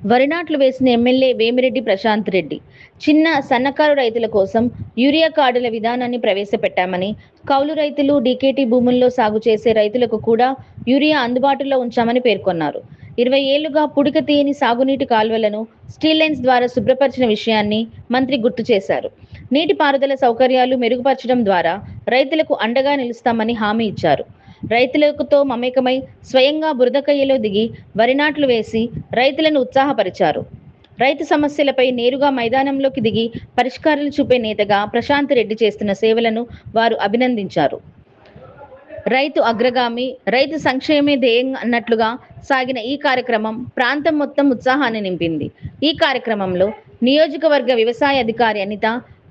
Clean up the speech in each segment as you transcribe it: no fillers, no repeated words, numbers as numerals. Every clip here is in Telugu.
వరి నాట్లు వేసిన ఎమ్మెల్యే వేమిరెడ్డి ప్రశాంత్ రెడ్డి చిన్న సన్నకారు రైతుల కోసం యూరియా కార్డుల విధానాన్ని ప్రవేశపెట్టామని, కౌలు రైతులు, డీకేటీ భూముల్లో సాగు చేసే రైతులకు కూడా యూరియా అందుబాటులో ఉంచామని పేర్కొన్నారు. 20 ఏళ్లుగా పుడిక తీయని సాగునీటి కాల్వలను స్టీల్ లైన్స్ ద్వారా శుభ్రపరిచిన విషయాన్ని మంత్రి గుర్తు చేశారు. నీటిపారుదల సౌకర్యాలు మెరుగుపరచడం ద్వారా రైతులకు అండగా నిలుస్తామని హామీ ఇచ్చారు. రైతులతో మమేకమై స్వయంగా బురదకయ్యలో దిగి వరి నాట్లు వేసి రైతులను ఉత్సాహపరిచారు. రైతు సమస్యలపై నేరుగా మైదానంలోకి దిగి పరిష్కారాలు చూపే నేతగా ప్రశాంత్ రెడ్డి చేస్తున్న సేవలను వారు అభినందించారు. రైతు అగ్రగామి, రైతు సంక్షేమే ధ్యేయం అన్నట్లుగా సాగిన ఈ కార్యక్రమం ప్రాంతం మొత్తం ఉత్సాహాన్ని నింపింది. ఈ కార్యక్రమంలో నియోజకవర్గ వ్యవసాయ అధికారి అనిత,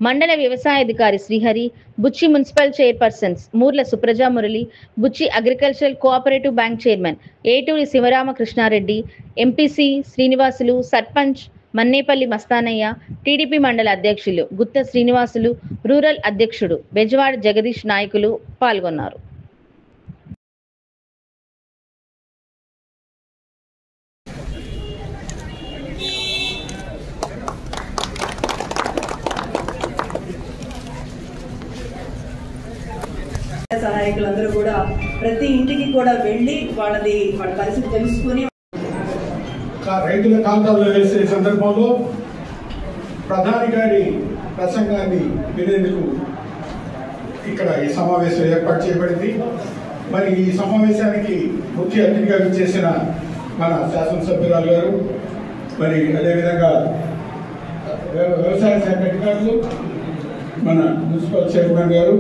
మండల వ్యవసాయ అధికారి శ్రీహరి, బుచ్చి మున్సిపల్ చైర్పర్సన్స్ మూర్ల సుప్రజా మురళి, బుచ్చి agricultural cooperative bank chairman Eturi Sivaramakrishna Reddy, MPC Srinivasulu, sarpanch Mannepalli Mastanaiah, TDP మండల అధ్యక్షులు గుత్త శ్రీనివాసులు, రూరల్ అధ్యక్షుడు బెజవాడ జగదీష్ నాయకులు పాల్గొన్నారు. సహాయకులందరూ కూడా ప్రతి ఇంటికి కూడా వెళ్ళి వాళ్ళ పరిస్థితి తెలుసుకుని రైతుల ఖాతాల్లో వేసే సందర్భంలో ప్రధాని గారి ప్రసంగాన్ని వినేందుకు ఇక్కడ ఈ సమావేశం ఏర్పాటు చేయబడింది. మరి ఈ సమావేశానికి ముఖ్య అతిథిగా విచ్చేసిన మన శాసనసభ్యురాలు గారు, మరి అదేవిధంగా వ్యవసాయ శాఖ అధికారులు, మన మున్సిపల్ చైర్మన్ గారు,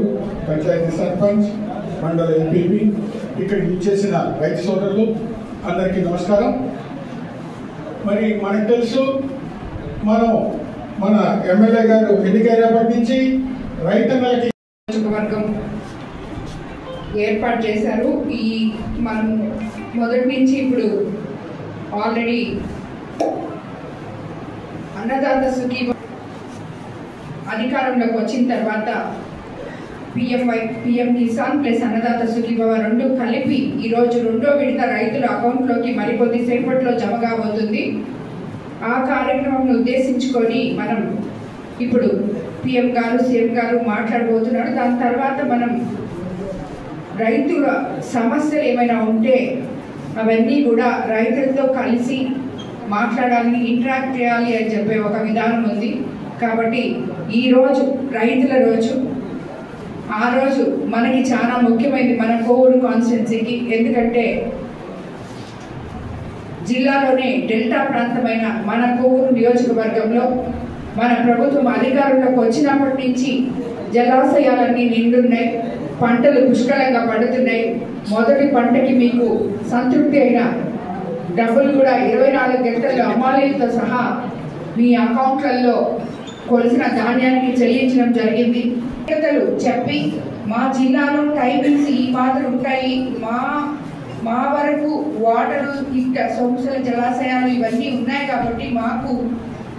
పంచాయతీ సర్పంచ్, మండల ఎంపీపీ, ఇక్కడికి ఇచ్చేసిన రైతు సోదరులు అందరికీ నమస్కారం. మరి మనకు తెలుసు, మనం మన ఎమ్మెల్యే గారు ఎన్నికైనప్పటి నుంచి రైతన్నలకి వర్గం ఏర్పాటు చేశారు. ఈ మనం మొదటి నుంచి ఇప్పుడు ఆల్రెడీ అన్నదాత సుఖీ అధికారంలోకి వచ్చిన తర్వాత పిఎం కిసాన్ ప్లస్ అన్నదాత సుఖీభవ రెండు కలిపి ఈరోజు రెండో విడత రైతుల అకౌంట్లోకి మరికొద్ది సేపట్లో జమ కాబోతుంది. ఆ కార్యక్రమంను ఉద్దేశించుకొని మనం ఇప్పుడు పిఎం గారు, సీఎం గారు మాట్లాడబోతున్నారు. దాని తర్వాత మనం రైతుల సమస్యలు ఏమైనా ఉంటే అవన్నీ కూడా రైతులతో కలిసి మాట్లాడాలి, ఇంటరాక్ట్ చేయాలి అని చెప్పే ఒక విధానం ఉంది. కాబట్టి ఈరోజు రైతుల రోజు. ఆ రోజు మనకి చాలా ముఖ్యమైనది మన కోవూరు కాన్స్టిట్యున్సీకి. ఎందుకంటే జిల్లాలోనే డెల్టా ప్రాంతమైన మన కోవూరు నియోజకవర్గంలో మన ప్రభుత్వం అధికారంలోకి వచ్చినప్పటి నుంచి జలాశయాలన్నీ నిండున్నాయి, పంటలు పుష్కలంగా పడుతున్నాయి. మొదటి పంటకి మీకు సంతృప్తి అయిన డబ్బులు కూడా 24 గంటల్లో అమ్మాలీలతో సహా మీ అకౌంట్లలో కొలిసిన ధాన్యానికి చెల్లించడం జరిగింది. చెప్పి మా జిల్లాలో టైమింగ్స్ ఈ మాత్రం ఉంటాయి, మా వరకు వాటరు ఇంకా సొంసల జలాశయాలు ఇవన్నీ ఉన్నాయి కాబట్టి మాకు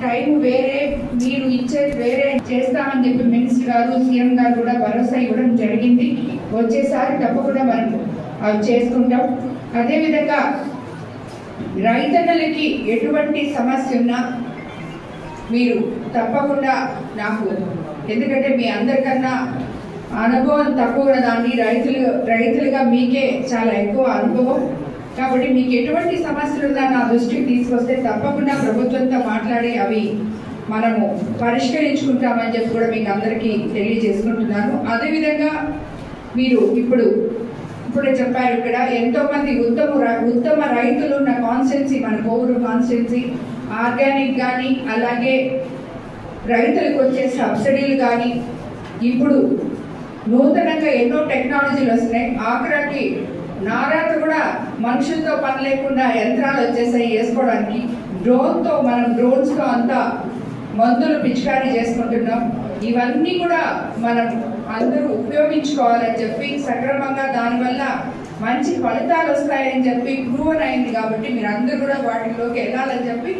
టైం వేరే, మీరు ఇచ్చేది వేరే చేస్తామని చెప్పి మినిస్టర్ గారు, సీఎం గారు కూడా భరోసా ఇవ్వడం జరిగింది. వచ్చేసారి తప్పకుండా మనం అవి చేసుకుంటాం. అదేవిధంగా రైతన్నలకి ఎటువంటి సమస్య ఉన్నా మీరు తప్పకుండా నాకు, ఎందుకంటే మీ అందరికన్నా అనుభవం తక్కువ దాన్ని రైతులుగా మీకే చాలా ఎక్కువ అనుభవం. కాబట్టి మీకు ఎటువంటి సమస్యలు ఉన్నా నా దృష్టికి తీసుకొస్తే తప్పకుండా ప్రభుత్వంతో మాట్లాడి అవి మనము పరిష్కరించుకుంటామని చెప్పి కూడా మీకు అందరికీ తెలియజేసుకుంటున్నాను. అదేవిధంగా మీరు ఇప్పుడే చెప్పారు, ఇక్కడ ఎంతోమంది ఉత్తమ రైతులు ఉన్న కాన్స్టిట్యున్సీ మన కోవూరు కాన్స్టిట్యున్సీ. ఆర్గానిక్ కానీ అలాగే రైతులకు వచ్చే సబ్సిడీలు కానీ ఇప్పుడు నూతనంగా ఎన్నో టెక్నాలజీలు వస్తున్నాయి. ఆఖరికి నారాలు కూడా మనుషులతో పని లేకుండా యంత్రాలు వచ్చేసాయి వేసుకోవడానికి. మనం డ్రోన్స్తో అంతా మందులు పిచికారీ చేసుకుంటున్నాం. ఇవన్నీ కూడా మనం అందరూ ఉపయోగించుకోవాలని చెప్పి సక్రమంగా దానివల్ల మంచి ఫలితాలు వస్తాయని చెప్పి ప్రూవన్ అయింది. కాబట్టి మీరు అందరూ కూడా వాటిలోకి వెళ్ళాలని చెప్పి,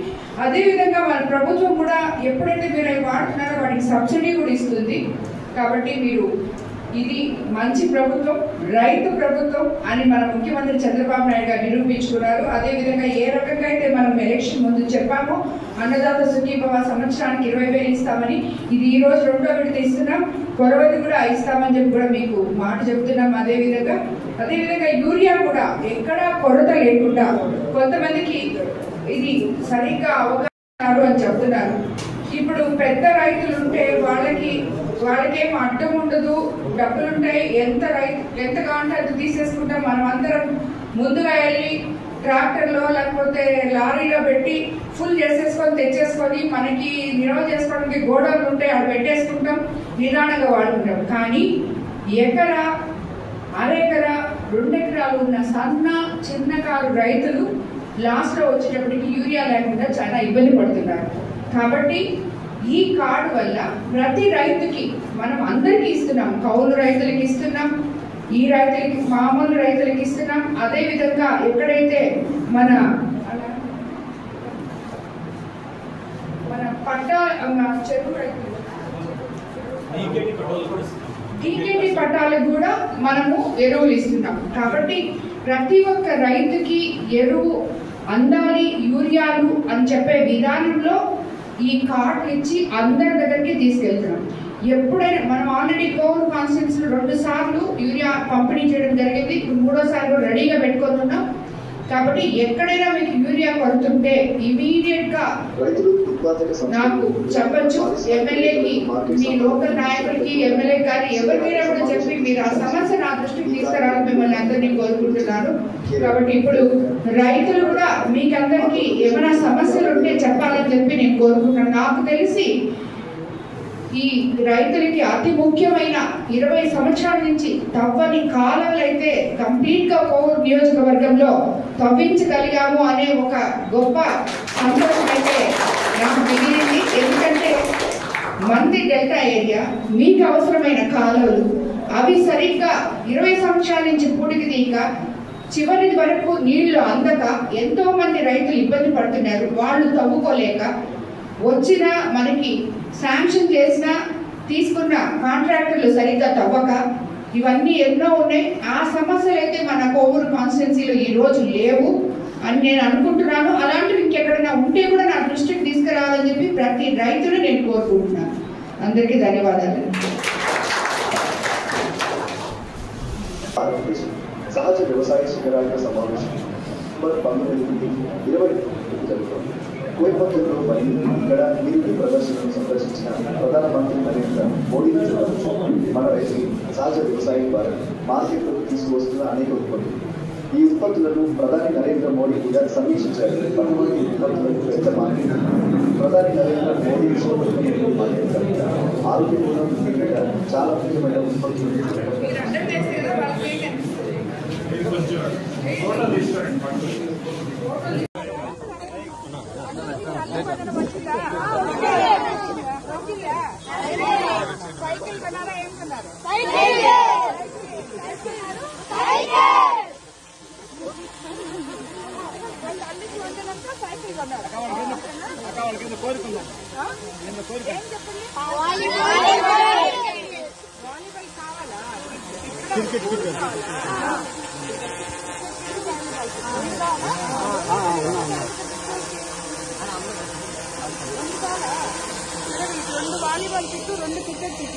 అదేవిధంగా మన ప్రభుత్వం కూడా ఎప్పుడైతే మీరు అవి వాడుతున్నారో వాటికి సబ్సిడీ కూడా ఇస్తుంది. కాబట్టి మీరు ఇది మంచి ప్రభుత్వం, రైతు ప్రభుత్వం అని మన ముఖ్యమంత్రి చంద్రబాబు నాయుడు గారు నిరూపించుకున్నారు. అదేవిధంగా ఏ రకంగా అయితే మనం ఎలక్షన్ ముందు చెప్పామో అన్నదాత సుఖీభవ సంవత్సరానికి 20,000 ఇస్తామని, ఇది ఈ రోజు 2వ విడత ఇస్తున్నాం, కొరవది కూడా ఇస్తామని చెప్పి కూడా మీకు మాట చెబుతున్నాం. అదేవిధంగా యూరియా కూడా ఎక్కడా కొరత లేకుండా, కొంతమందికి ఇది సరిగ్గా అవగాహన అని చెప్తున్నారు. ఇప్పుడు పెద్ద రైతులు ఉంటే వాళ్ళకేం అడ్డం ఉండదు, డబ్బులుంటాయి, ఎంత కావాలంటే అది తీసేసుకుంటాం. మనం అందరం ముందుగా వెళ్ళి ట్రాక్టర్లో లేకపోతే లారీలో పెట్టి ఫుల్ చేసేసుకొని తెచ్చేసుకొని మనకి నిల్వ చేసుకోవడానికి గోడౌన్లు ఉంటాయి, అక్కడ పెట్టేసుకుంటాం, నిదానంగా వాడుకుంటాం. కానీ ఎకరా, అరెకరా, 2 ఎకరాలు ఉన్న చిన్నకారు రైతులు లాస్ట్లో వచ్చేటప్పటికి యూరియా లేకుండా చాలా ఇబ్బంది పడుతున్నారు. కాబట్టి ఈ కార్డు వల్ల ప్రతి రైతుకి మనం అందరికీ ఇస్తున్నాం, కౌలు రైతులకి ఇస్తున్నాం, ఈ రైతులకి, మామూలు రైతులకి ఇస్తున్నాం. అదేవిధంగా ఎక్కడైతే మన చెరువు రైతులు డీకేటీ పట్టాలకు కూడా మనము ఎరువులు ఇస్తున్నాం. కాబట్టి ప్రతి ఒక్క రైతుకి ఎరువు అందాలి, యూరియాలు అని చెప్పే విధానంలో ఈ కార్డులు ఇచ్చి అందరి దగ్గరికి తీసుకెళ్తున్నాం. ఎప్పుడైనా మనం ఆల్రెడీ కోవూరు కాన్స్టిట్యున్సీలో 2 సార్లు యూరియా పంపిణీ చేయడం జరిగింది, ఇప్పుడు 3వ సారి రెడీగా పెట్టుకుంటున్నాం. కాబట్టి ఎక్కడైనా మీకు యూరియా కొడుతుంటే ఇమీడియట్ గా నాకు చెప్పచ్చు. ఎమ్మెల్యేకి, మీ లోకల్ నాయకులకి, ఎమ్మెల్యే గారి ఎవరికైనా కూడా చెప్పి మీరు ఆ సమస్య నా దృష్టికి తీసుకురావాలని మిమ్మల్ని అందరినీ కోరుకుంటున్నాను. కాబట్టి ఇప్పుడు రైతులు కూడా మీకు అందరికీ ఏమైనా సమస్యలు ఉంటే చెప్పాలని చెప్పి నేను కోరుకుంటున్నాను. నాకు తెలిసి ఈ రైతులకి అతి ముఖ్యమైన 20 సంవత్సరాల నుంచి తవ్వని కాలువలు అయితే కంప్లీట్ గా కోవూరు నియోజకవర్గంలో తవ్వించగలిగాము అనే ఒక గొప్ప సంతోషం అయితే నాకు మిగిలింది. ఎందుకంటే మంది డెల్టా ఏరియా, మీకు అవసరమైన కాలువలు అవి సరిగ్గా 20 సంవత్సరాల నుంచి పూడికి తీక చివరి వరకు నీళ్లు అందక ఎంతో మంది రైతులు ఇబ్బంది పడుతున్నారు. వాళ్ళు తవ్వుకోలేక వచ్చిన మనకి శాంక్షన్ చేసిన తీసుకున్న కాంట్రాక్టర్లు సరిగ్గా తవ్వక ఇవన్నీ ఎన్నో ఉన్నాయి. ఆ సమస్యలు అయితే మన కోవూరు కాన్స్టిట్యున్సీలో ఈ రోజు లేవు అని నేను అనుకుంటున్నాను. అలాంటివి ఇంకెక్కడైనా ఉంటే కూడా నా దృష్టికి తీసుకురావాలని చెప్పి ప్రతి రైతును నేను కోరుకుంటున్నాను. అందరికీ ధన్యవాదాలు. సహజ వ్యవసాయ శిఖరాల సమావేశం నవంబర్ 19-20 జరుగుతుంది. కోయంబత్తూరులో మరియు ఇక్కడ నీటి ప్రదర్శనను సందర్శించిన ప్రధానమంత్రి నరేంద్ర మోడీ మన రైతులు సహజ వ్యవసాయం ద్వారా మార్కెట్లోకి తీసుకువస్తున్న అనేక ఉత్పత్తులు. ఈ ఉత్పత్తులను ప్రధాని నరేంద్ర మోడీ కూడా సమీక్షించారు. 11 ఉత్పత్తులకు పెద్ద మార్కెట్. ప్రధాని నరేంద్ర మోడీ మార్కెట్ ఆరోగ్యపూర్ణ చాలా ముఖ్యమైన ఉత్పత్తులు. Volleyball kit 2 cricket kit